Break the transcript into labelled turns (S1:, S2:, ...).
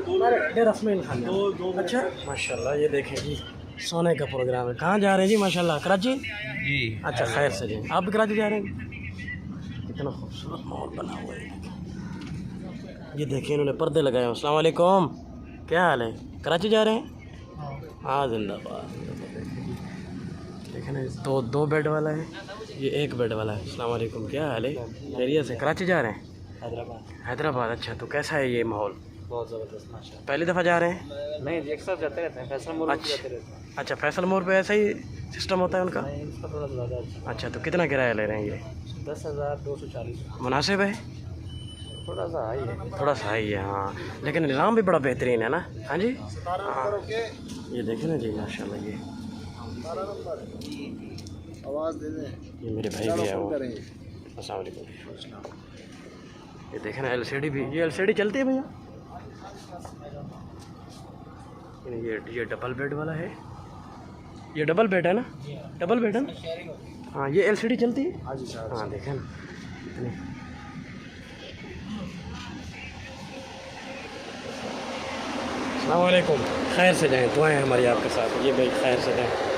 S1: रसमें खा लिया। अच्छा माशाल्लाह, ये देखें जी सोने का प्रोग्राम है। कहाँ जा रहे हैं जी? माशाल्लाह कराची जी। अच्छा खैर से जी, आप भी कराची जा रहे हैं? कितना खूबसूरत माहौल बना हुआ है। ये देखिए इन्होंने पर्दे लगाए हैं। अस्सलाम वालेकुम, क्या हाल है? कराची जा रहे हैं? हाँ जिंदाबाद। देखें ना, दो बेड वाला है, ये एक बेड वाला है। अस्सलाम वालेकुम, क्या हाल है? खैरियत से? कराची जा रहे हैं? हैदराबाद। अच्छा, तो कैसा है ये माहौल?
S2: बहुत ज़बरदस्त माशा।
S1: पहली दफ़ा जा रहे हैं?
S2: नहीं, एक साथ जाते रहते हैं, फैसल मोड़ पे जाते रहते हैं।
S1: अच्छा, फैसल मोड़ पे ऐसा ही सिस्टम होता है उनका?
S2: नहीं, इसका थोड़ा ज़्यादा अच्छा।
S1: अच्छा, तो कितना किराया ले रहे हैं ये?
S2: 10,240
S1: मुनासिब है?
S2: थोड़ा सा हाई है।
S1: थोड़ा सा ही है हाँ, लेकिन निज़ाम भी बड़ा बेहतरीन है ना। हाँ जी हाँ, ये देखें ना जी माशाल्लाह। ये
S2: आवाज़ दे दें,
S1: ये मेरे भाई भी है वो। अस्सलाम वालेकुम। ये देखें ना LCD भी, ये LCD चलती है भैया? ये डबल बेड वाला है, ये डबल बेड है ना? डबल बेड है ना? हाँ, ये LCD चलती है? हाँ जी सर। हाँ देखें ना इतनी। अस्सलाम वालेकुम, खैर से जाएँ, दुआएं हमारी आपके साथ। ये भाई खैर से जाएँ।